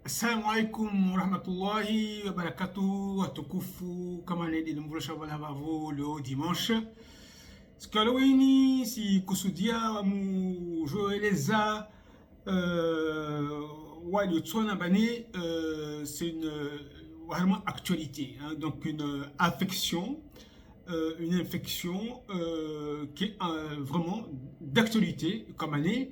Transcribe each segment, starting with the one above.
Assalamu alaikum wa rahmatullahi wa barakatuh, watukufu kama nilivyoshawala wavavo leo dimanche. Siku ya leo hii si kusudia mujoeleza waliotsona bane c'est une vraiment actualité, hein, donc une affection, une infection qui est vraiment d'actualité comme année.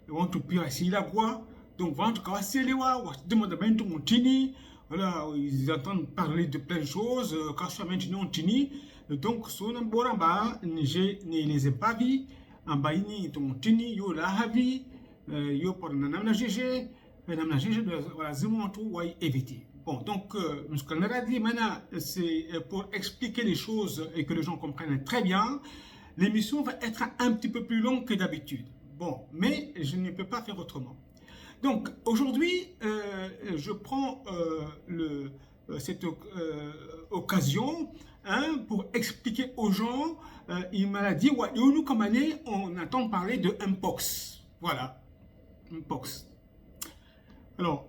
On peut plus essayer la voix. Donc, vraiment, quand c'est les wa, demande bien tout mon tini. Voilà, ils entendent parler de plein de choses. Quand je suis maintenant tini, donc, son boramba, je ne les ai pas vus. En bas, ni ton tini, yo la havi, yo pour nanam la GG, nanam la GG, voilà, c'est mon tout, ouais, éviter. Bon, donc, ce qu'on a dit maintenant, c'est pour expliquer les choses et que les gens comprennent très bien. L'émission va être un petit peu plus longue que d'habitude. Bon, mais je ne peux pas faire autrement. Donc aujourd'hui, je prends cette occasion pour expliquer aux gens une maladie où nous, comme année, on entend parler de Mpox. Voilà, Mpox. Alors,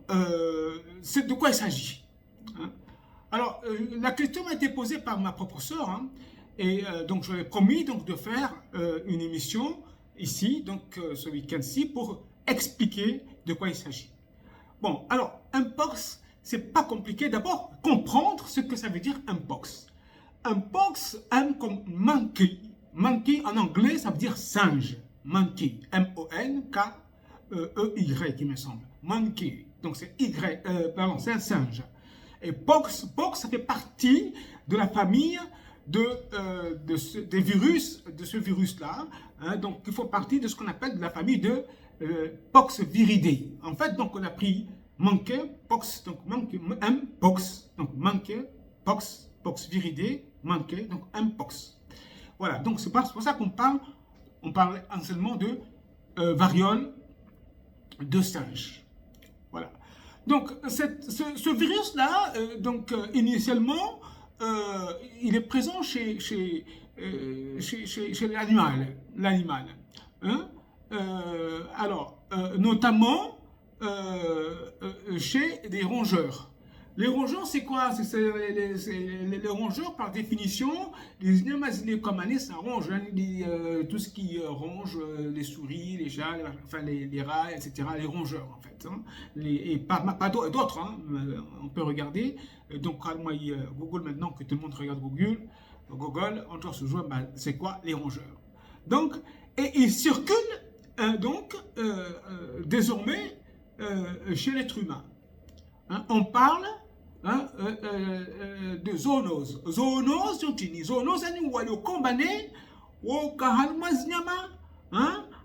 c'est de quoi il s'agit, hein? Alors, la question m'a été posée par ma propre sœur, hein, et donc je lui ai promis donc, de faire une émission ici, donc ce week-end-ci, pour expliquer de quoi il s'agit. Bon, alors, Mpox, c'est pas compliqué. D'abord, comprendre ce que ça veut dire Mpox. Mpox, M comme monkey. Monkey en anglais, ça veut dire singe. Monkey, M-O-N-K-E-Y, qui me semble. Monkey, donc c'est Y, pardon, c'est un singe. Et pox, ça fait partie de la famille des virus, de ce virus-là. Hein, donc, il faut partie de ce qu'on appelle de la famille de Poxviridae. En fait, donc, on a pris monkey, pox, donc monkey, Mpox, donc monkey, pox, Poxviridae, monkey, donc Mpox. Voilà, donc c'est pour ça qu'on parle seulement de variole de singe. Voilà. Donc, ce virus-là, initialement, il est présent chez l'animal. Hein? Notamment chez les rongeurs. Les rongeurs, c'est quoi? Les rongeurs, par définition, les animaux comme année, ça ronge. Hein, tout ce qui ronge, les souris, les chats, les rats, etc. Les rongeurs, en fait. Hein, et pas d'autres. Hein, on peut regarder. Donc, moi, Google, maintenant que tout le monde regarde Google, on doit se jouer, c'est quoi les rongeurs? Donc, et ils circulent, désormais, chez l'être humain. Hein, on parle de zoonose. Zoonose, zoonose, ni wale kombane, wo kahalmaz nyama,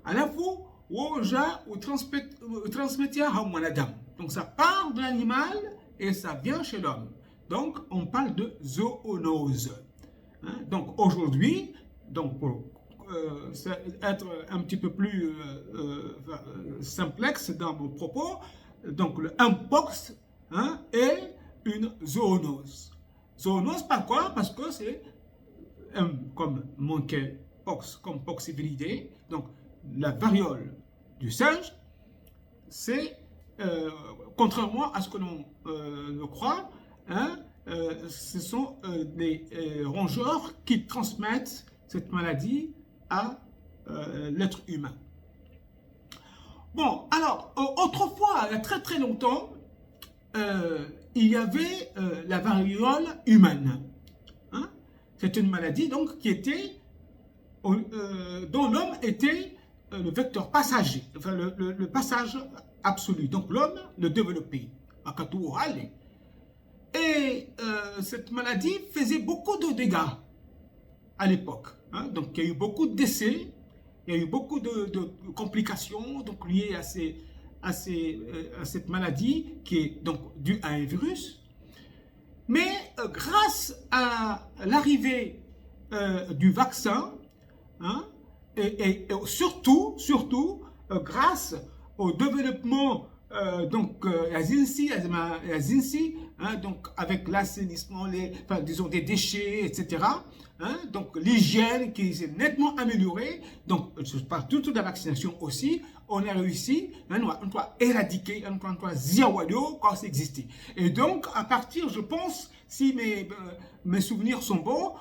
alafu, wo ja, ou transmettia à mwanadam. Donc ça part de l'animal et ça vient chez l'homme. Donc on parle de zoonose. Hein, donc aujourd'hui, donc pour être un petit peu plus simplexe dans mon propos, donc le Mpox est une zoonose. Zoonose par quoi? Parce que c'est comme monkeypox, comme Poxviridae, donc la variole du singe, c'est contrairement à ce que l'on le croit, ce sont des rongeurs qui transmettent cette maladie à l'être humain. Bon, alors, autrefois, il y a très très longtemps, il y avait la variole humaine. Hein? C'est une maladie donc qui était, dont l'homme était le vecteur passager, enfin le passage absolu. Donc l'homme le développait. Et cette maladie faisait beaucoup de dégâts à l'époque. Hein? Donc il y a eu beaucoup de décès, il y a eu beaucoup de complications donc, liées à cette maladie qui est donc due à un virus. Mais grâce à l'arrivée du vaccin, et surtout grâce au développement la ZINSI, hein, donc avec l'assainissement, enfin, disons des déchets, etc. Hein, donc l'hygiène qui s'est nettement améliorée. Donc je parle tout de la vaccination aussi. On a réussi, hein, on doit éradiquer, on doit ziawadio quand c'est existé. Et donc à partir, je pense, si mes souvenirs sont bons,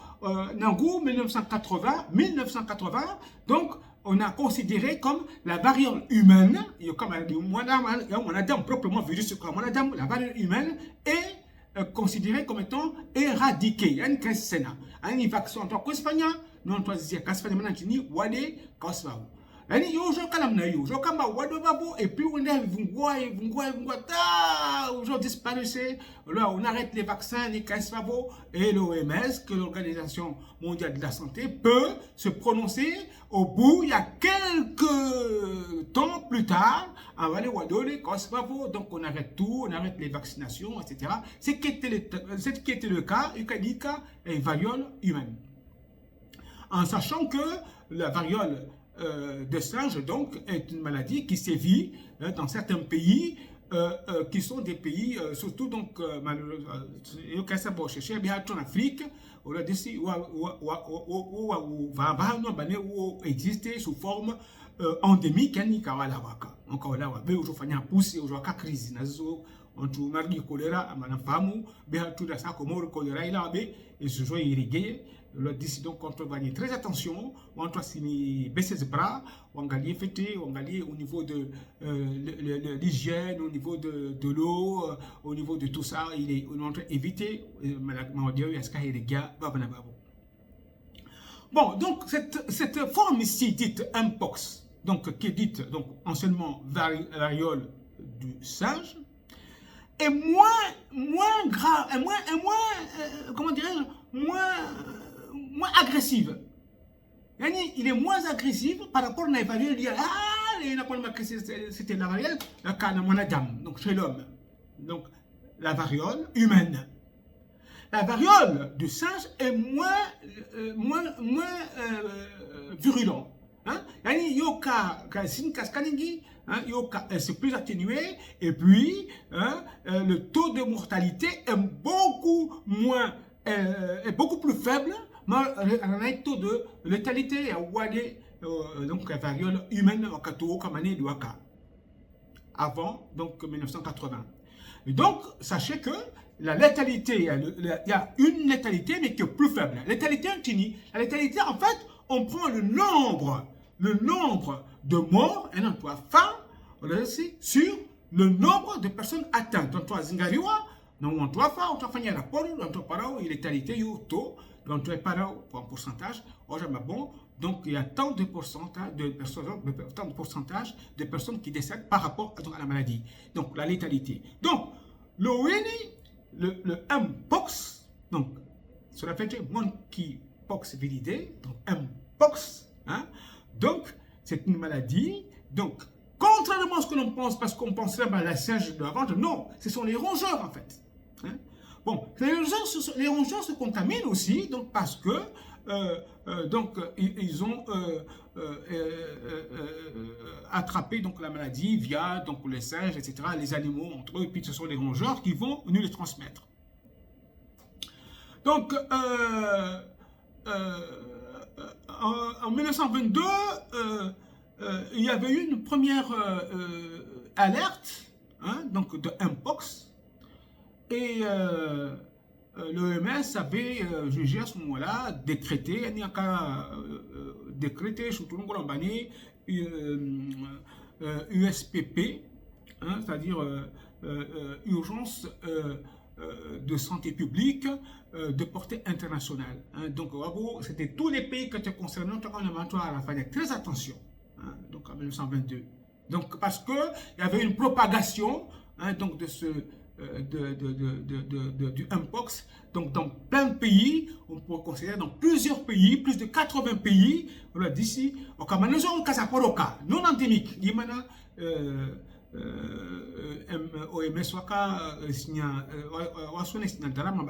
Nangou 1980, donc on a considéré comme la variole humaine, comme on a dit proprement virus, la variole humaine est considérée comme étant éradiquée. Il y a une crise sénat. Il y a une vaccin en tant qu'Espagne, nous on doit dire qu'Espagne maintenant, Wale, Kosvao. Yani yo kalam na yo kamba wado babo et puis on est vungwa aujourd'hui disparaissait là on arrête les vaccins les casfabo et l'OMS que l'Organisation mondiale de la santé peut se prononcer au bout il y a quelques temps plus tard on va les wado les casfabo donc on arrête tout on arrête les vaccinations etc. C'est ce qui était le cas Ukadika et variole humaine en sachant que la variole de singe, donc, est une maladie qui sévit dans certains pays qui sont des pays, surtout, donc, malheureusement, en Afrique, où existe sous forme endémique, on tu margi choléra manafamu bien tout ça comme le choléra il a et se joint irrigué le dit donc on doit faire très attention on doit baisser les bras on doit fêter on doit au niveau de l'hygiène au niveau de l'eau au niveau de tout ça on doit éviter bon donc cette forme ici dite mpox donc qui est dite donc anciennement variole du singe est moins grave, comment dirais-je, moins agressive. Il est moins agressif par rapport à la variole. C'était la variole, donc chez l'homme. Donc la variole humaine. La variole du singe est moins virulent. C'est plus atténué et puis le taux de mortalité est beaucoup plus faible, mais le taux de létalité donc la variole humaine avant donc 1980. Et donc sachez que la létalité, il y a une létalité mais qui est plus faible. La létalité la létalité en fait on prend le nombre de morts, et non, toi, sur le nombre de personnes atteintes. Donc, toi, Zingariwa, non, on doit faire, on doit faire la pole, on doit parler, il est qualité, il taux, donc, tu es parlé pour un pourcentage, bon, donc, il y a tant de pourcentage de personnes qui décèdent par rapport à la maladie. Donc, la létalité. Donc, le Mpox, donc, cela fait monkeypox viridé, donc, Mpox, hein, donc, c'est une maladie. Donc, contrairement à ce que l'on pense, parce qu'on penserait à la singe de la vente, non, ce sont les rongeurs en fait. Hein? Bon, les rongeurs se contaminent aussi, donc parce que ils ont attrapé donc la maladie via donc les singes, etc., les animaux entre eux, et puis ce sont les rongeurs qui vont nous les transmettre. Donc, en 1922, il y avait eu une première alerte hein, donc de Mpox et l'OMS avait jugé à ce moment-là, décrété, surtout USPP, hein, c'est-à-dire urgence de santé publique de portée internationale. Hein. Donc, c'était tous les pays qui étaient concernés, notamment le mentorat à la fin. Très attention. Hein, donc, en 1922. Donc, parce qu'il y avait une propagation hein, donc de du Mpox. Donc, dans plein de pays, on peut considérer dans plusieurs pays, plus de 80 pays, d'ici, au Cameroun, non endémique.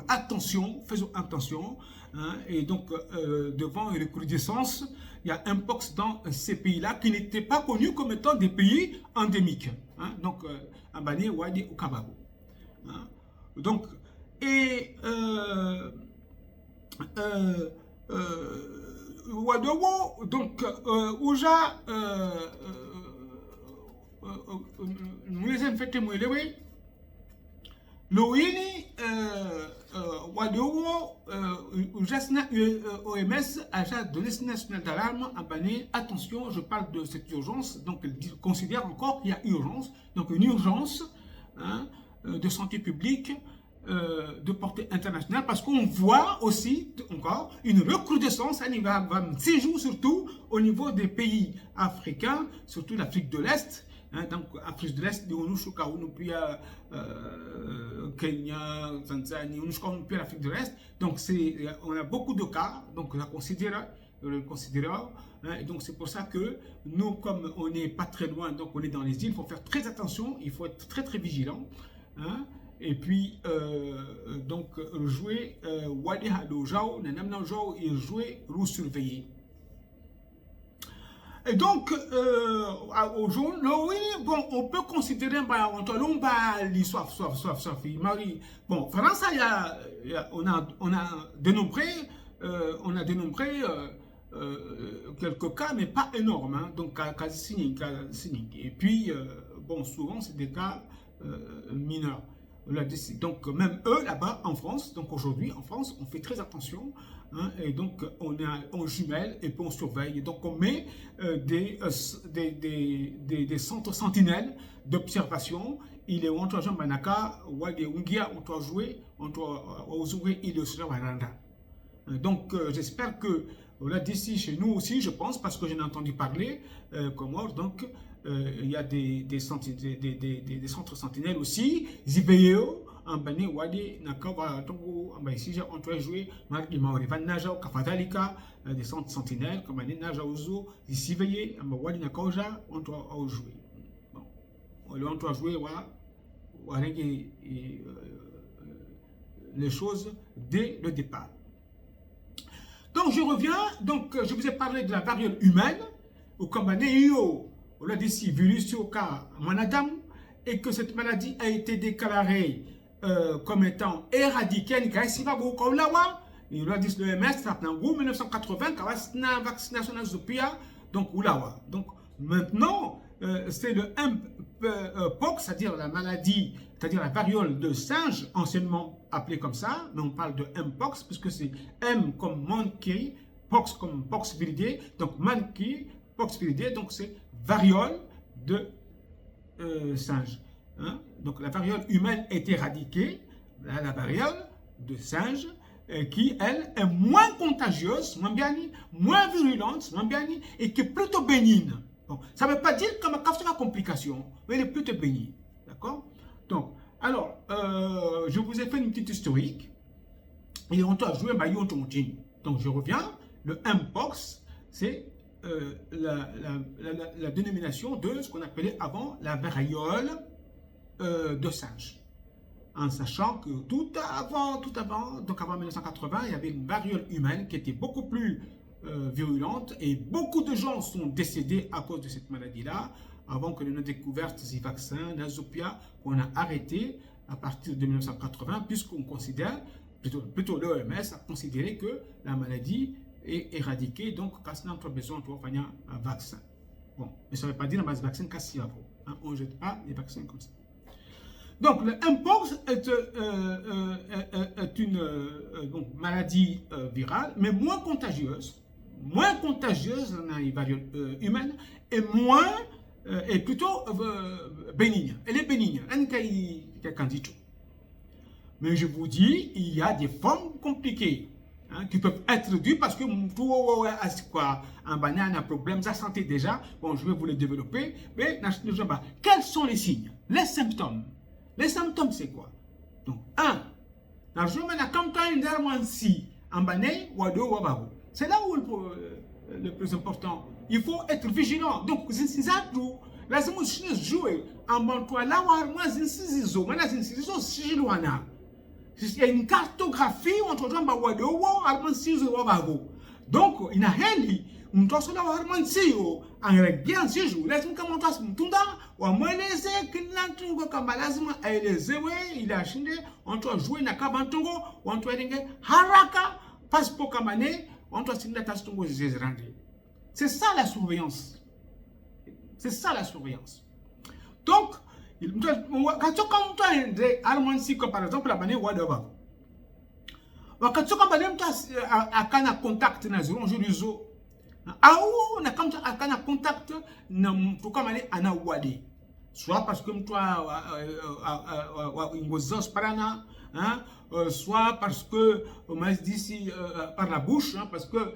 Attention, faisons attention. Hein, et donc, devant une recrudescence, il y a un Mpox dans ces pays-là qui n'étaient pas connus comme étant des pays endémiques. hein, donc en Bani Wadi au Kabago. Hein. Donc, et Wadowo, donc, Ouja, nous les avons fait témoigner. Loini, Wadowo, Jasna OMS, Agence de l'Est national d'alarme, a banni. Attention, je parle de cette urgence. Donc, elle considère encore qu'il y a urgence. Donc, une urgence, hein, de santé publique de portée internationale, parce qu'on voit aussi encore une recrudescence à niveau 6 jours, surtout au niveau des pays africains, surtout l'Afrique de l'Est. Hein, donc, Afrique de l'Est, Kenya, Tanzanie, l'Afrique de l'Est. Donc, on a beaucoup de cas, donc on le considérera. Hein, et donc, c'est pour ça que nous, comme on n'est pas très loin, donc on est dans les îles, il faut faire très attention, il faut être très très vigilant. Hein, et puis, donc, jouer Wadi Hadojao, Nanamna Jao, et jouer roue surveillée. Et donc, aujourd'hui, bon, on peut considérer, l'histoire, Marie. Bon, France, on a dénombré, quelques cas, mais pas énormes, hein, donc quasi cyniques. Et puis, bon, souvent, c'est des cas mineurs. Donc, même eux, là-bas, en France, donc aujourd'hui, en France, on fait très attention. Hein, et donc, on jumelle et puis on surveille. Et donc, on met des centres sentinelles d'observation. Il est entre Jean Banaka, ou des Ungia, on doit jouer, on doit jouer, il est Waranda. Donc, j'espère que là, d'ici chez nous aussi, je pense, parce que j'en ai entendu parler, donc, il y a des centres sentinelles aussi, Zibéo, en Bani Wadi, Nakawa, Tongo, en Baïsija, on doit jouer, Mardi Maorivan Naja, Kafadalika, des centres sentinelles, comme Bani Naja Ozo, Zibéo, en Wadi Nakauja, on doit jouer. Bon, on doit jouer, les choses dès le départ. Donc, je reviens, donc, je vous ai parlé de la variole humaine, au Kambanéo, on l'a dit ici, virus au cas Manadam, et que cette maladie a été déclarée comme étant éradiquée, il a dit l'OMS, en 1980, quand la vaccination a donc Oulawa. Donc maintenant, c'est le Mpox, c'est-à-dire la maladie, c'est-à-dire la variole de singe, anciennement appelée comme ça, mais on parle de Mpox, puisque c'est M comme monkey, Pox comme Pox viridae, donc monkey, Pox viridae, donc c'est variole de singe. Hein? Donc la variole humaine est éradiquée, la variole de singe, qui elle est moins contagieuse, moins virulente, et qui est plutôt bénigne. Bon, ça ne veut pas dire qu'il y a une complication, mais elle est plutôt bénigne. D'accord? Donc, alors, je vous ai fait une petite historique, et on doit jouer Maillon Tontine. Donc, je reviens, le Mpox, c'est la dénomination de ce qu'on appelait avant la variole de singe. En sachant que tout avant, donc avant 1980, il y avait une variole humaine qui était beaucoup plus virulente et beaucoup de gens sont décédés à cause de cette maladie-là avant que l'on ait découvert ces vaccins, Nasopia, qu'on a arrêté à partir de 1980 puisqu'on considère, plutôt l'OMS a considéré que la maladie est éradiquée, donc quand on a besoin de faire un vaccin. Bon, mais ça ne veut pas dire que le vaccin casse on ne jette pas les vaccins comme ça. Donc, le Mpox est une maladie virale, mais moins contagieuse dans les varioles humaines, et et plutôt bénigne. Elle est bénigne, mais je vous dis, il y a des formes compliquées qui peuvent être dues parce que un banane a un problème de santé déjà. Bon, je vais vous les développer, mais quels sont les signes, les symptômes? Les symptômes, c'est quoi? Donc, 1. C'est là où le plus important. Il faut être vigilant. Donc, il y a une cartographie entre donc, il y a mtu sala wa harman siyo angregia siju lazima kama mtu mtunda wa mweleze kila tungo kama lazima aelezewe ili ashinde mtu ajue na kama tungo mtu aende haraka pasipo kama ne mtu asinda tastungo zezerande. C'est ça la surveillance. C'est ça la surveillance. Donc quand mtu aende harman siyo par exemple la bane wadaba wakati kama mtu akana contact na zironjurizo au na kama akana contact na mtu kama ni ana wadi soit parce que mtu wa ingozos parana soit parce que on m'a dit si par la bouche parce que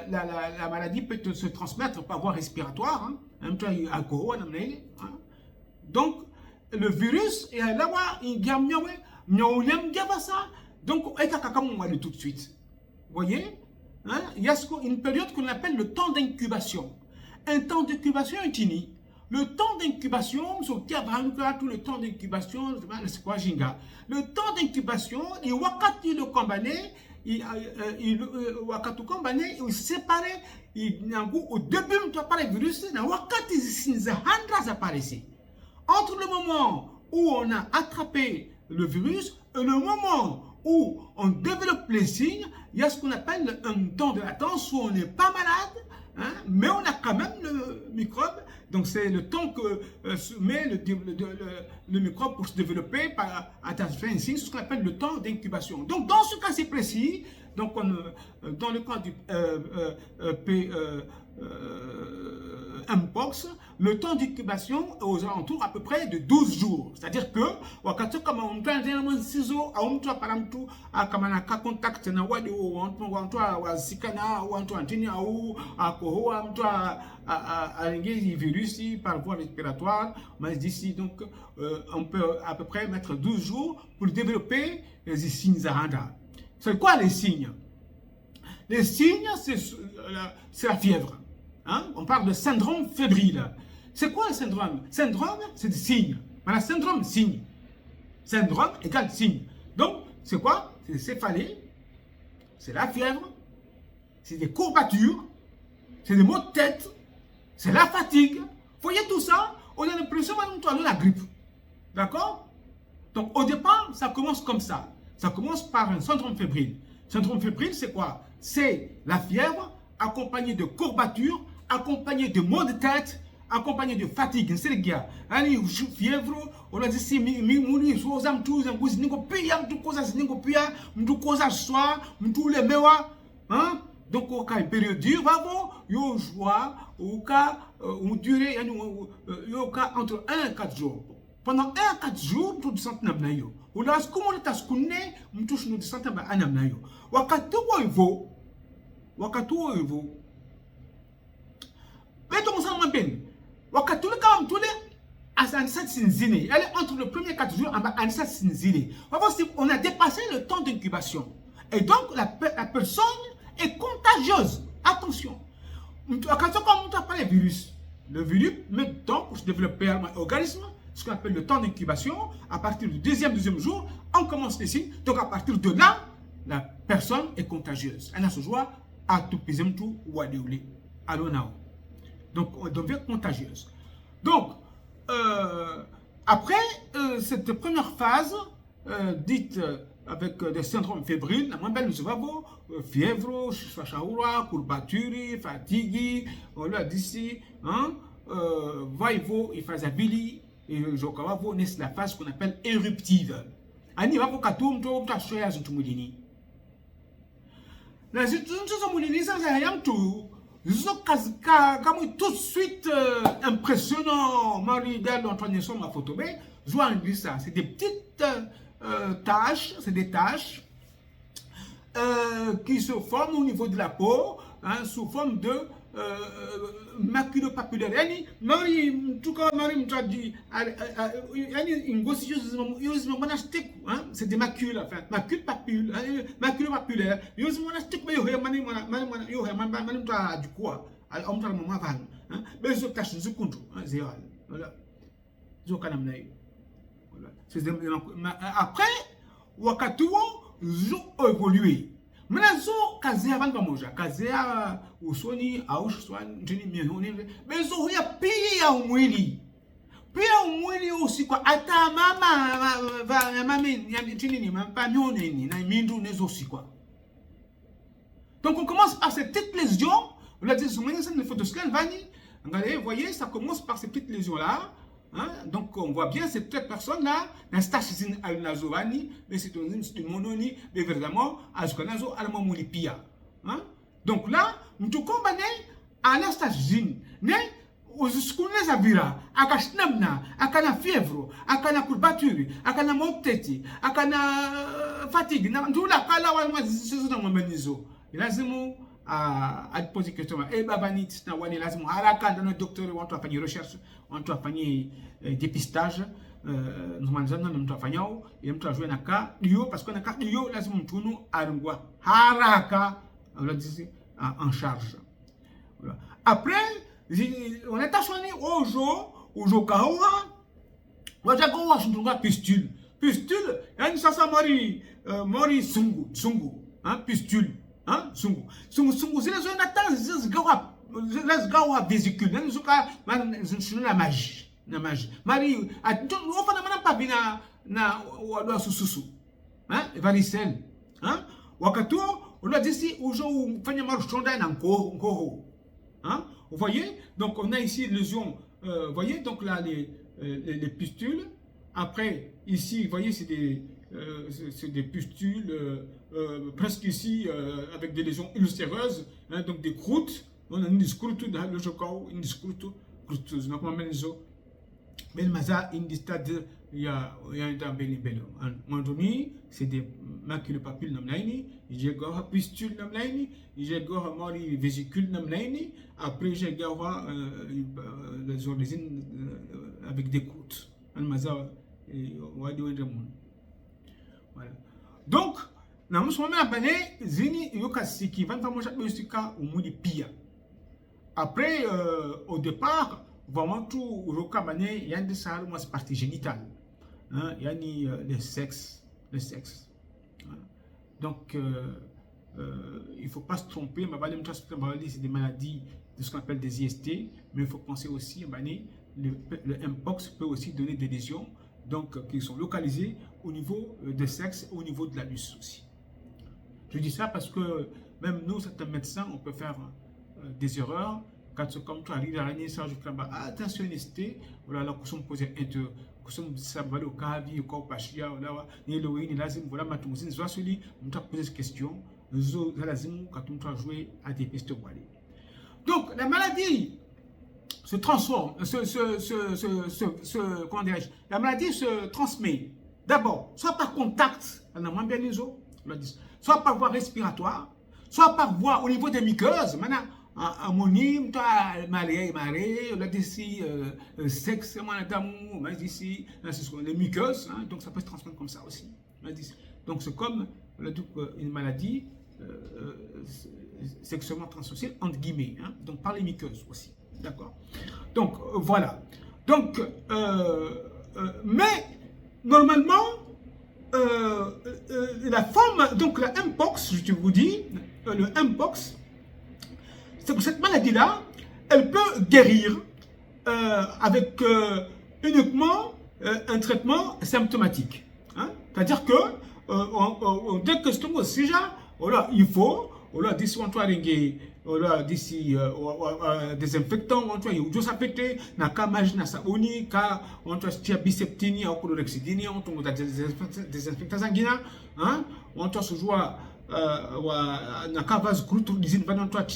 la maladie peut se transmettre par voie respiratoire mtu alcool donc le virus est là il gamyawe nyolem gabasa. Donc, on va tout de suite. Vous voyez, il y a une période qu'on appelle le temps d'incubation. Un temps d'incubation est fini. Le temps d'incubation, tout le temps d'incubation, c'est quoi, Jinga? Le temps d'incubation, il wakati le combané, il séparé, au début, tu as parlé virus, il wakati apparaissait. Entre le moment où on a attrapé le virus et le moment où on développe les signes, il y a ce qu'on appelle un temps de latence où on n'est pas malade, mais on a quand même le microbe. Donc c'est le temps que met le microbe pour se développer par un signe, c'est ce qu'on appelle le temps d'incubation. Donc dans ce cas c'est précis, donc dans le cas du Mpox, le temps d'incubation est aux alentours à peu près de 12 jours. C'est-à-dire que, wakati kama mtu anaendelea sizo au mtu apara mtu kama na contact na wadi mtu wa sikana au mtu antini au akohoa mtu alingi virusi par voie respiratoire, mais d'ici donc on peut à peu près mettre 12 jours pour développer les signes Zahanda. C'est quoi les signes? Les signes, c'est la fièvre. On parle de syndrome fébrile. C'est quoi le syndrome? Syndrome, c'est des signes. Voilà, syndrome, signe. Syndrome égale signe. Donc, c'est quoi? C'est des céphalées, c'est la fièvre, c'est des courbatures, c'est des maux de tête, c'est la fatigue. Vous voyez tout ça? On a l'impression de la grippe. D'accord? Donc, au départ, ça commence comme ça. Ça commence par un syndrome fébrile. Syndrome fébrile, c'est quoi? C'est la fièvre accompagnée de courbatures, accompagné de maux de tête, accompagné de fatigue. C'est le gars. Allez, fièvre, on a dit si mi sozam tous un goût ningo pia, m'tu causa ningo pia, m'tu causa soir, m'tu le mewa, donc au cas période dure, vraiment, yo joie, au cas ou durée, yo cas entre 1 et 4 jours. Pendant 1 à 4 jours, tu te sens na yo. Ou là, comment tu as connu, m'tu nous te sens na anam yo. Wakati wo ivo, mais tout ça m'appelle. Wakati le kam tous les asansat sinzine. Elle est entre le premier 4 jours en asansat sinzine. On a dépassé le temps d'incubation. Et donc la personne est contagieuse. Attention. Quand on a parlé virus, le virus met du temps pour se développer dans l'organisme, ce qu'on appelle le temps d'incubation. À partir du deuxième jour, on commence les signes. Donc à partir de là, la personne est contagieuse. Elle a ce joie à tout pisem tout ou à déouler. Alors donc on devient contagieuse. Donc après cette première phase dite avec des syndromes fébriles, la moins belle fièvre, chachaoura, courbature, fatigue, on l'a dit ici, va-y-vo, il fait abili, et je crois que la phase qu'on appelle éruptive. Ani va pour katoum, tu as choisi à Zoutoumouline. La Zoutoumouline, ça n'a rien tout. Tout de suite impressionnant. Marie-Delle Antoine Nesson, ma photo, mais je vois en ça. C'est des petites taches, c'est des taches qui se forment au niveau de la peau, sous forme de maculopapulaire. C'est des macules, enfin, maculopapulaire. Après, wakatuo ont évolué. Mnazo kazea vandu pamoja, kazea usoni au shwani ndini mioni, bezo ya pia umwili. Pia umwili usiku hata mama ndini ni mpa mioni ni na mindu nezo usiku. Donc on commence par ces petites lésions. On l'a dit sur une photo scan Vani. Regardez, vous voyez, ça commence par ces petites lésions là. Hein? Donc on voit bien cette personne là, n'a stachine al nazovani, mais c'est une mononi, mais vraiment, à ce qu'on a zo al mamulipia. Donc là, nous te combatons à la stachine, né, aux scounes à vira, à kashnamna, à kana fièvre, à kana courbature, à kana monteti, à kana fatigue, n'a tout la kala wa moi c'est dans mon benizo. Lazimu à te poser question. Eh babani na wani lazimu haraka dans le docteur on doit faire recherche, on doit faire dépistage. Nous manzana na mtu afanyao ile mtu ajue na ka dio parce que na ka dio lazimu mtunu arungwa haraka on l'a dit en charge. Voilà. Après on est attentionné au jour kawa wajago washunga pistule yani sasa mori sungu hein pistule. Hein? Sungu zile zo natan zgawa vésicule nan zuka man la magie mari on fa na pa bina na wa sususu hein varicelle hein wakati on a dit si ujo fanya marchonda na nkoho hein vous voyez donc on a ici lésion vous voyez donc là les pustules après ici vous voyez c'est des pustules presque ici avec des lésions ulcéreuses, hein, donc des croûtes. On a une croûte dans le jocao, une croûte, donc on met les os. Mais le stade, il y a un bel bel. Mandoni, c'est des macules papiles namnaini, j'ai gora pustule namnaini, j'ai gora mori vésicule namnaini. Après j'ai gora les origines avec des croûtes. Voilà. Donc, na msomame abane zini yokasiki vanta moja besika umudi pia. Après au départ vraiment tout roka bane yandi saru mas partie génitale. Hein, yani le sexe. Hein. Donc il faut pas se tromper, c'est des maladies de ce qu'on appelle des IST, mais il faut penser aussi bane le mpox peut aussi donner des lésions donc qui sont localisées au niveau des sexes, au niveau de l'anus aussi. Je dis ça parce que même nous, certains médecins, on peut faire des erreurs. Quand comme tu arrives à l'année, ça, je fais attention, voilà, là, nous poser nous sommes sabalo kavi, ou quoi, pachia, voilà, ni l'héroïne, lazim, voilà, ma tout, soit celui, on t'a posé cette question, nous lazim, quand on t'a joué à des pistes voilées. Donc, la maladie se transforme, comment dirais-je, la maladie se transmet d'abord, soit par contact, on a moins bien les os, soit par voie respiratoire, soit par voie au niveau des muqueuses. Maintenant, ammonium, marée, on a dit sexe, on a dit les muqueuses, hein, donc ça peut se transmettre comme ça aussi. Donc c'est comme une maladie sexuellement transmissible, entre guillemets, hein, donc par les muqueuses aussi. D'accord. Donc voilà. Donc, mais normalement, la forme, donc la mpox, je vous dis, le mpox, c'est que cette maladie-là, elle peut guérir avec uniquement un traitement symptomatique. Hein? C'est-à-dire que dès que c'est aussi déjà, voilà, il faut, voilà, d'ici on doit voilà, d'ici désinfectant, on doit y s'affecter, na kamaj na sabuni, ka on doit se biseptini, ou chlorhexidine, on doit désinfectant sanguina, hein, on doit se jouer na kavaz krutu dizine va doit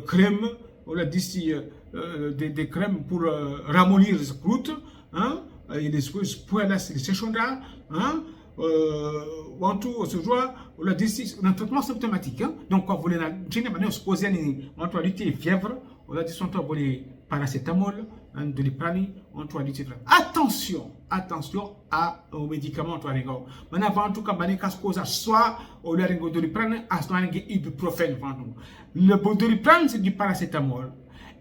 crème, voilà, d'ici des crèmes pour ramollir les croûtes, hein, et les poils là, c'est les séchondas, hein. On se joue on a un traitement symptomatique. Hein? Donc, quand vous voulez, on se pose on doit lutter fièvre, on a dit on doit voler paracétamol, de l'iprani, on doit lutter. Attention aux médicaments, on doit regarder. Maintenant, en tout cas, soit on a de l'iprani, soit on a ibuprofène. Le doliprane, c'est du paracétamol.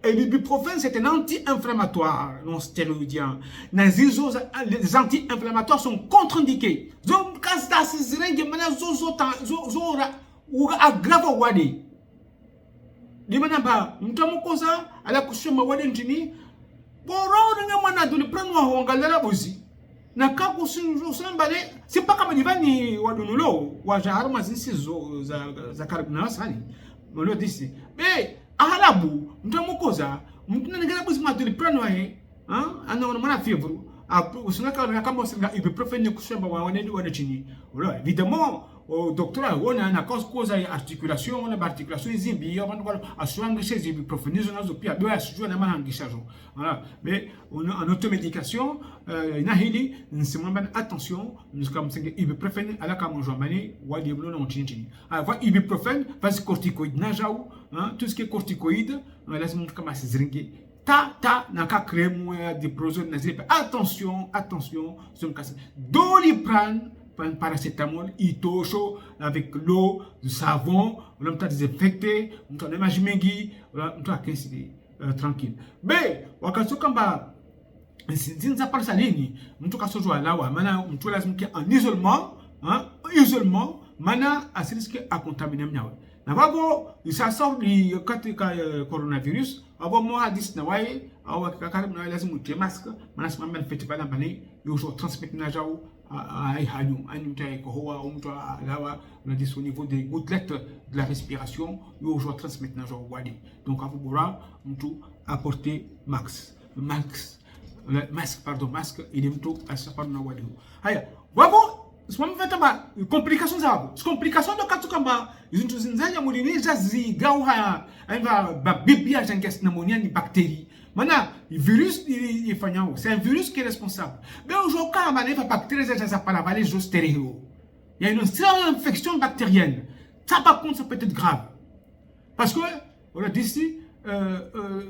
Et l'ibuprofène, c'est un anti-inflammatoire non stéroïdien. Les anti-inflammatoires sont contre-indiqués. Donc, quand c'est aggrave wadi. Dimana ba, mtamukosa ala kusema wadi ntini. Boro nga mwana duli prendre wa ngala bozi. Na ka kusinjo sambale, c'est pas comme divani wadunulo, wa jaharma zinsi za karibna sani. Molo disi. Mais ahalabu, mtamukosa, mtunangala bozi maduli prendre wa ana mana fièvre. Usinaka kama usinga ibuprofène kusema wa chini. Voilà, évidemment au docteur, on a une cause d'articulation, on a articulation zimbi, on a assurance chez ibuprofène, on a zopia, on a assurance na mangishajo. Voilà, mais en automédication, na hili, c'est moins attention, nous comme c'est ibuprofène à la camonjo mané, ou à diablo non chini. Alors ibuprofène, vas corticoïde najao, tout ce qui est corticoïde, on laisse montrer comment c'est zringué. Ta naka crème des prosone nazip. Attention, c'est un cas. Doliprane, paracétamol, itosho avec l'eau, du savon, on a désinfecté, on a imaginé, on a tranquille. Mais wakati kamba zinza par sa ligne, on a sojo alawa, mana on a lazim en isolement, mana à risque à contaminer mnyawe. Nababo, ça sort du coronavirus. Avant moi, à 10 nawaye, awa kakarim na lazim mutie masque, manas mamel festival ambani, yo transmettre na jao à hanyu taille kohoa, mtu alawa, on a dit au niveau des gouttelettes de la respiration, yo transmettre na jao wadi. Donc à Bora, mtu apporter masque, il est mtu à sa part na wadi. Haya, wabo complications zabo. Complications de katu kamba izintu zinzanya mulini jazi gauha aiva babibia janges pneumonia ni bactérie. Mana virus il fanyao, c'est un virus qui est responsable. Mais aujourd'hui quand on a bactéries ça pas la vallée stéréo. Il y a une infection bactérienne. Ça par contre ça peut être grave. Parce que on a dit ici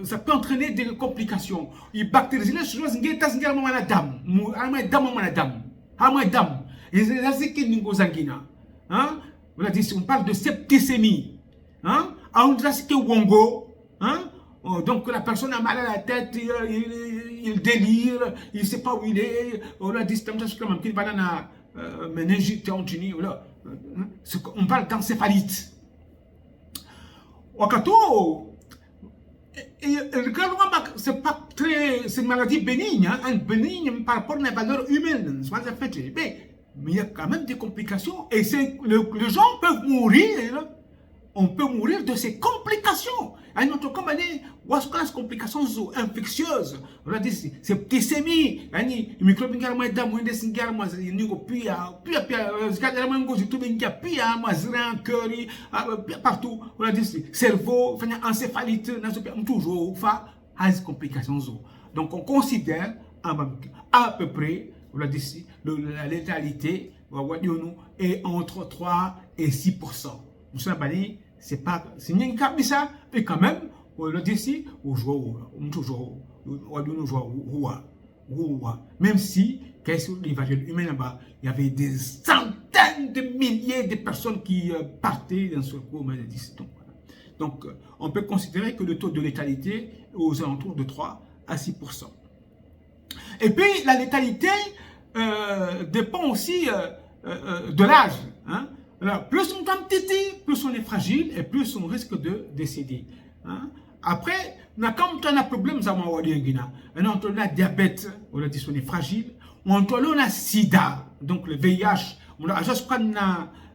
ça peut entraîner des complications. Il bactéries les choses ngeta zingalmo manadam, dam. Et c'est qui nous zangina. Hein? On parle de septicémie. Hein? On dit que Wongo. Hein? Donc la personne a mal à la tête, il délire, il ne sait pas où il est. On a dit comme qu'il va dans méningite en Chine. On parle d'encéphalite. Wakato, c'est pas très. C'est une maladie bénigne. Hein? Bénigne par rapport à la valeur humaine. Mais il y a quand même des complications et les gens peuvent mourir. On peut mourir de ces complications. Il y a des complications infectieuses. On a dit septicémie. Il y a des microbes qui sont partout. On a dit cerveau, encéphalite, toujours des complications. Donc on considère à peu près, on l'a dit ici, la létalité est entre 3 et 6%. Nous sommes bannis, c'est pas, c'est bien cap ça, mais quand même, on l'a dit ici, même si, qu'est-ce que l'évangile humain là-bas, il y avait des centaines de milliers de personnes qui partaient d'un seul coup, donc, on peut considérer que le taux de létalité est aux alentours de 3 à 6%. Et puis, la létalité dépend aussi de l'âge. Hein? Alors, plus on est petit, plus on est fragile et plus on risque de décéder. Hein? Après, quand on a un problème, on a diabète, on a dit qu'on est fragile, on a sida, donc le VIH, on a juste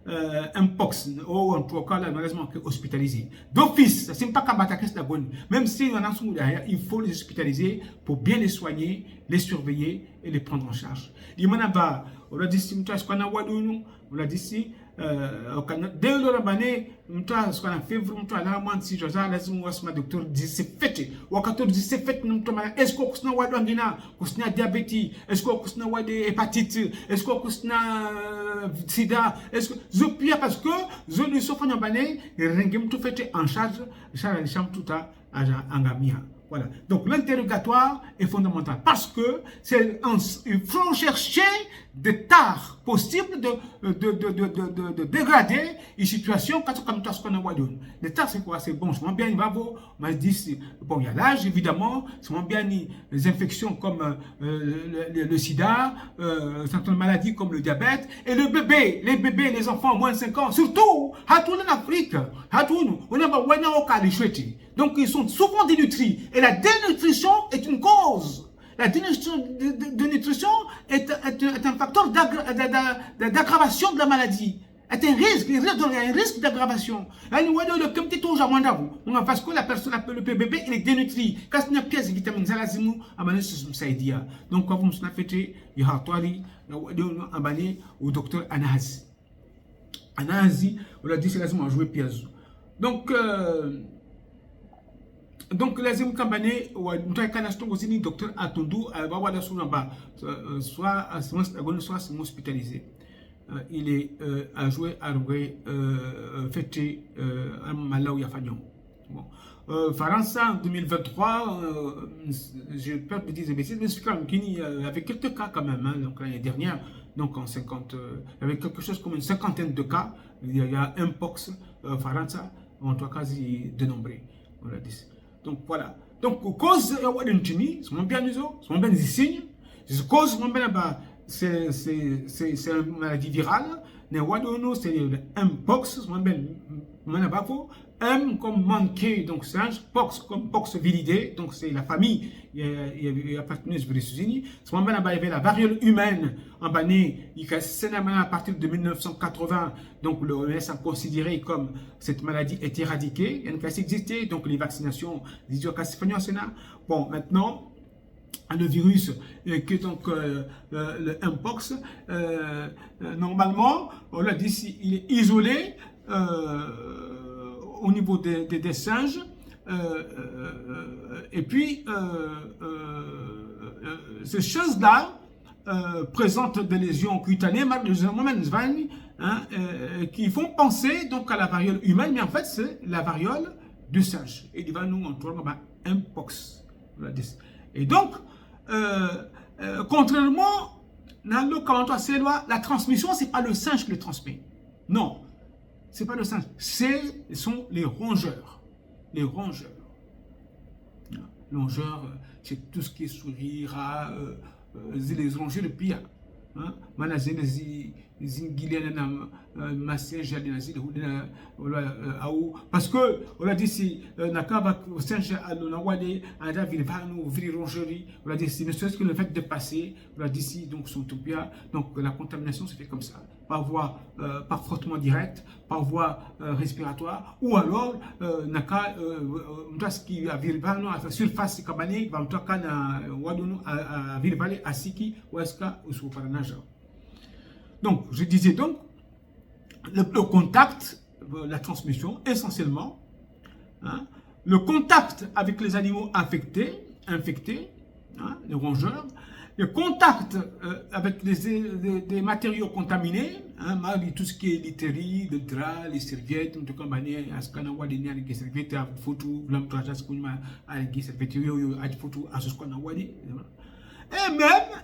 un pox, ou en tout cas, malheureusement, hospitalisé. D'office, c'est pas qu'à battre la bonne. Même si on a derrière, il faut les hospitaliser pour bien les soigner, les surveiller et les prendre en charge. On a dit si on a dit si dès le rabané, ce qu'on a fait, si je suis docteur dit c'est fait. Ou quand dit c'est fait, est-ce qu'on a wadangina, qu'on a diabète, est-ce qu'on a hépatite, est-ce qu'on a sida, est-ce que je pire parce que je ne suis pas en bané, et tout fait en charge, charge tout à angamia. Voilà. Donc l'interrogatoire est fondamental parce que il faut chercher des tares possibles de dégrader une situation comme ce qu'on a dit. Les tares, c'est quoi? C'est bon, c'est bien, il va bon, il y a l'âge, évidemment, c'est bien les infections comme le sida, certaines maladies comme le diabète, et les bébés, les enfants moins de 5 ans, surtout, en Afrique, on a donc ils sont souvent dénutris, et la dénutrition est une cause. La dénutrition est un facteur d'aggravation de la maladie. C'est un risque, il y a un risque d'aggravation. On a parce que la personne, le bébé, il est dénutri. Quand il y a une pièce de vitamine, donc, quand vous me faites, il y a au docteur Anahazi. Anahazi, on a dit que c'est la jouer pièce. Donc les campagne ou docteur Atondou soit hospitalisé. Il est à jouer à fêter Malawi à Fagnon. France en 2023, je peux te dire des bêtises, mais il y avait quelques cas quand même, hein, donc l'année dernière, donc en 50, il y avait quelque chose comme une cinquantaine de cas, il y a un pox, France, en tout cas quasi dénombré. Voilà. Donc voilà. Donc cause de c'est mon bien c'est mon bien des signes. Cause mon bien c'est une maladie virale. C'est un pox, c'est mon bien M comme manqué, donc singe, pox comme pox viridé, donc c'est la famille, il y a appartenu ce virus. C'est mon bien la variole humaine en banné, il à partir de 1980, donc l'OMS a considéré comme cette maladie est éradiquée, il y a une classe existée, donc les vaccinations, les bon, maintenant, le virus qui est donc le Mpox, normalement, on l'a dit, il est isolé au niveau des singes, et puis ces choses-là présentent des lésions cutanées, qui font penser donc à la variole humaine, mais en fait c'est la variole du singe. Et il va nous entendre Mpox. Et donc, contrairement dans le commentaire c'est la transmission, c'est pas le singe qui le transmet. Non, c'est pas le singe, ce sont les rongeurs. Les rongeurs. Rongeurs, c'est tout ce qui est sourire, les rongeurs de pire. Parce que on a dit si nakaba singe alonawade ada vilvano virongerie on a dit si ne serait-ce que le fait de passer on a dit si donc son topia donc la contamination se fait comme ça par voie par frottement direct par voie respiratoire ou alors naka ce qui a vilvano à la surface kabane va mtoka na wadunu à vilvale asiki waska ou paranaja. Donc je disais donc le contact, la transmission, essentiellement, hein, le contact avec les animaux infectés, hein, les rongeurs, le contact avec des matériaux contaminés, hein, tout ce qui est literie, le drap, les serviettes, tout comme les serviettes, photo,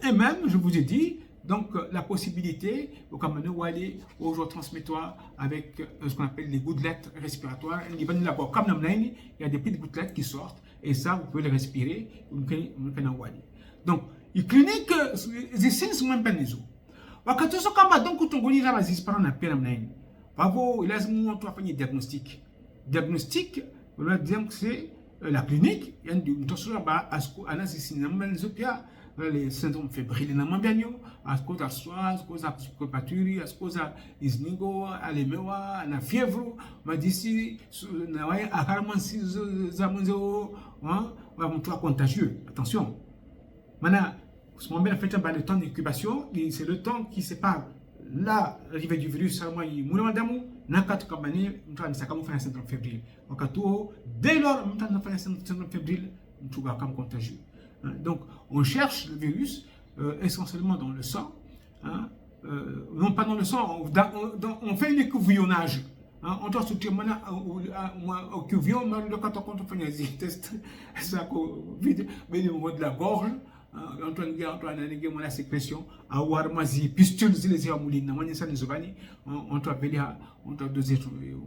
et même, je vous ai dit, donc la possibilité aux gens transmettoires avec ce qu'on appelle les gouttelettes respiratoires. Il y a des petites gouttelettes qui sortent et ça vous pouvez les respirer. Donc les cliniques les signes sont même pas les eaux. Wakati so kama donc utongoni za bazisipara na pena mnaini. Bavo lazima mtu afanye diagnostic. Diagnostic on va dire que c'est la clinique, il y a une tosura ba asko anasi sinamalizo pia les syndromes fébriles à cause à cause à psychopathie, à cause à isnigo, à l'émewa, à la fièvre, m'a dit si à carrément si zamonzo, hein, va mon toit contagieux. Attention. Maintenant, ce moment fait le temps d'incubation, c'est le temps qui sépare l'arrivée du virus à moi, il mourra d'amour, n'a qu'à tout campagne, on train de s'accamer faire un syndrome fébrile. Dès lors, on train de faire un syndrome fébrile, on trouve comme contagieux. Donc, on cherche le virus essentiellement dans le sang, hein, non pas dans le sang, on fait un écouvillonnage on doit sortir maintenant qui vient quand on fait des tests ça vide mais au niveau de la gorge Antoine la sécrétion à warmazi pistule zile zia mulina mwenye sana zovani on doit appeler on doit doser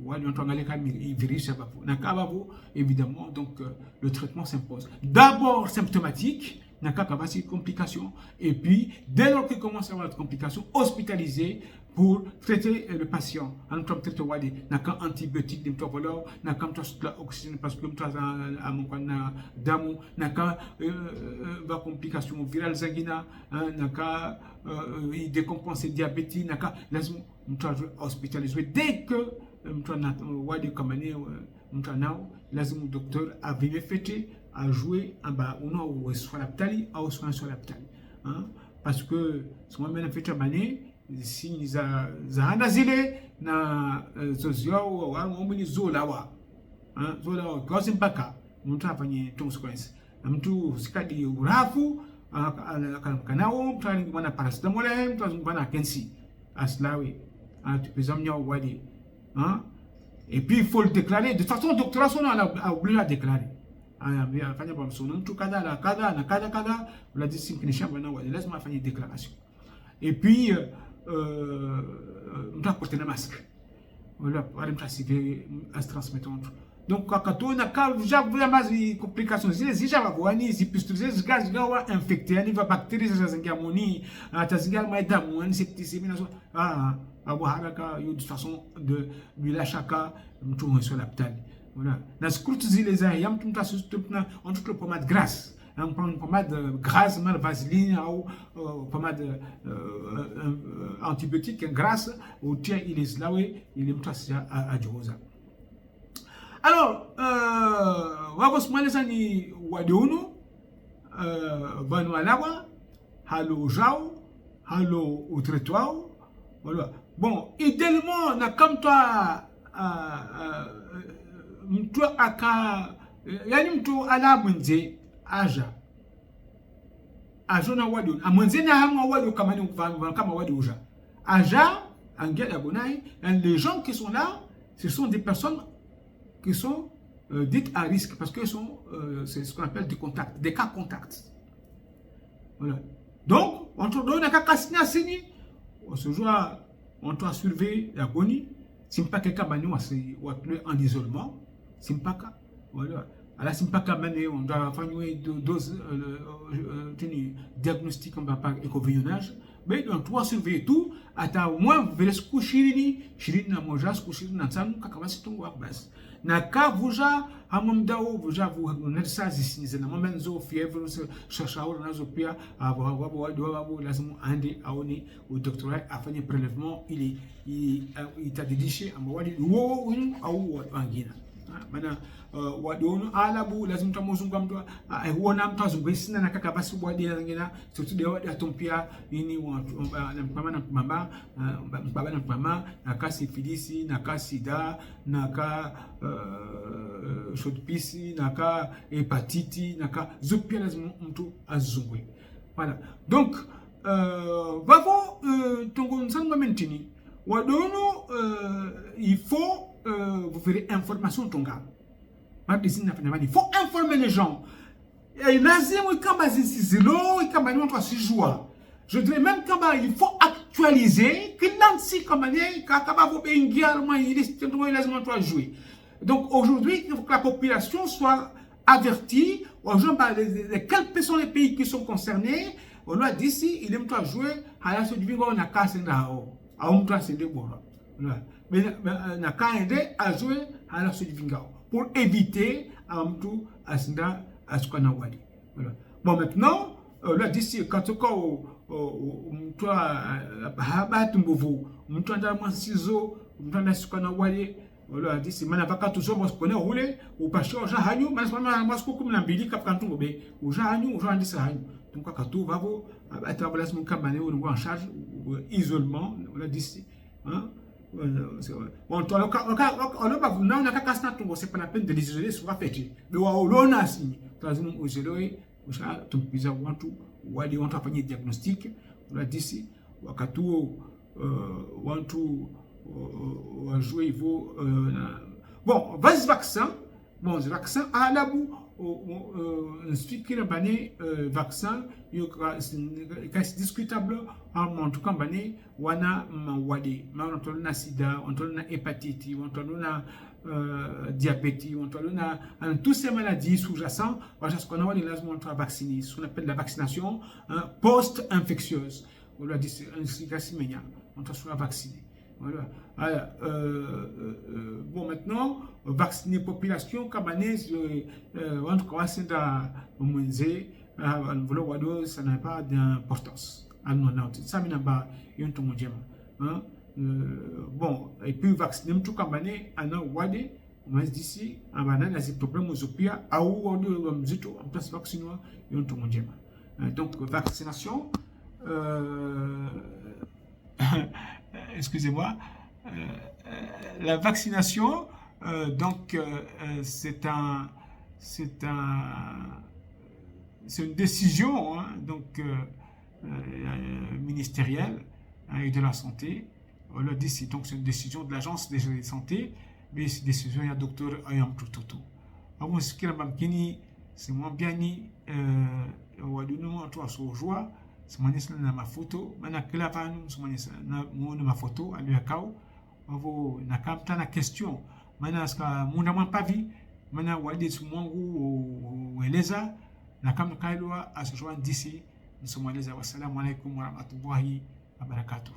wali on doit aller quand virus ça va na kababo évidemment donc le traitement s'impose d'abord symptomatique n'a qu'à capacité complications et puis dès lors qu'il commence à avoir des complications hospitalisé pour traiter le patient. En tant que traitement, n'a qu'un antibiotique, n'a qu'un oxygène parce que n'a qu'un complication virale sanguine, n'a qu'un décompensé diabétique, n'a qu'un hospitalisé. Dès que le docteur a bien fait à jouer en bas, ou soit la ptali, ou soit sur la ptali. Parce que ce moment fait un mané, si za zile na zozio wa ngomini zolawa zolawa kwa simpaka mtu afanye consequence mtu sikadi urafu kanao mtu ana paracetamol mtu ana kensi aslawi tu peux amener au wadi et puis il faut le déclarer de toute façon docteur son a oublié à déclarer afanya kwa msono mtu kadha na kadha la discipline bwana wadi lazima afanye déclaration et puis mtu aporte na masque wala wale mtu asive as transmettre donc quand na ka já mais complications zile wabwani zipistulize zikawa infecté yani va bactéries zazingia moni atazingia maidamu insecticide na abo haraka yo de façon de bila shaka mtu sur la ptali voilà na scrute zile za ya mtu asustuna on toute le pommade grasse on prend une pommade grasse, mal vaseline ou pommade antibiotique grasse, ou tiens, il est là, il est à Djoza. Alors, wagosimalizani wadiunu, banwalawa, halo jao, halo utretwao, voilà. Bon, idéalement, na comme toi, mtu aka, yani mtu ala mwenze, aja na wadi amwenzeni hamwa wadi kama wadi uja aja angela bonai les gens qui sont là ce sont des personnes qui sont dites à risque parce que sont c'est ce qu'on appelle des contacts des cas contacts voilà donc on te donne un cas kasina sini on se joue on doit surveiller la boni c'est pas quelqu'un bani ou en isolement c'est pas cas voilà. Alors, si on doit faire une dose diagnostic en bas éco-visionnage, mais on doit surveiller tout, à au moins vous verrez ce que Chirini na moja, ce que Chirini na tsanu, kakabasi tungu akbas. Na ka vuja, hamamdao, vuja vous nessa zisi, na momenzo fièvre, cherchao, nazo pia, wabo, lazimu andi, aoni, au doctorat, a fait un prélèvement, il t'a dédiché, à mawadi, ou angina. Mana wadonu alabu lazima tamuzunga mtu huona mtu azungwe na kaka basi bwadi ngina surtout de wadi atompia ini na mama na kasi filisi na kasi da na ka shotpisi na ka hepatiti na ka zupia lazima mtu azungwe voilà donc vavo tongo nsanga mentini wadonu il faut vous verrez information tonga. Il faut informer les gens. Je dirais même qu'il faut actualiser. Donc aujourd'hui, il faut que la population soit avertie. Quels sont les pays qui sont concernés? On a dit ici, il aime toi jouer à la suite du on a cassé mais na kaende à jouer à la suite vingao pour éviter tout asinda asukana wadi voilà bon maintenant là d'ici quand toi haba tumbovu mtu anda mwansizo mtu anda asukana wadi voilà d'ici mana vaka toujours moi connais rouler ou pas changer hanyu mana moi ko 12 kapa kantungo be uja hanyu uja andisa hanyu donc quand tout va vous atablas mon kamane ou en charge isolement là d'ici hein. On c'est pas la peine de l'isoler sur la fête. Le Waolona, si nous isoler, on a diagnostic, on a dit si, Wakatu, want to a joué il vaut bon vas vaccin bon vaccin à la bout fikira bane vaccin yo kasi discutable en tout cas bane wana wade ma on tolna sida on tolna hépatite on tolna diabète on tolna tous ces maladies sous-jacentes voilà ce qu'on a les lazim on doit vacciner ce qu'on appelle la vaccination post-infectieuse on doit dire on doit vacciner. Voilà. Bon, maintenant, vacciner la population, cabanese, on commence à manger, ça n'a pas d'importance. Ça n'a pas d'importance. Bon, et puis vacciner tout cabané, on a wade, on a d'ici, on a des problèmes aux opia, à où on a place vacciner, donc, vaccination, excusez-moi, la vaccination, donc c'est une décision donc ministérielle et de la santé. Donc c'est une décision de l'agence de la santé, mais c'est une décision du docteur Ayam Tututu. Avant ce qu'il y a c'est moi bien ni on toi sur joie. Semuanya na mafoto mana kila panu semuanya na muona mafoto aliyakao wavo nakamta na question mana ska munda mampavi mana wadi sumongu ueleza na kama kailwa asijua ndisi msomaliza. Wassalamu alaikum warahmatullahi wabarakatuh.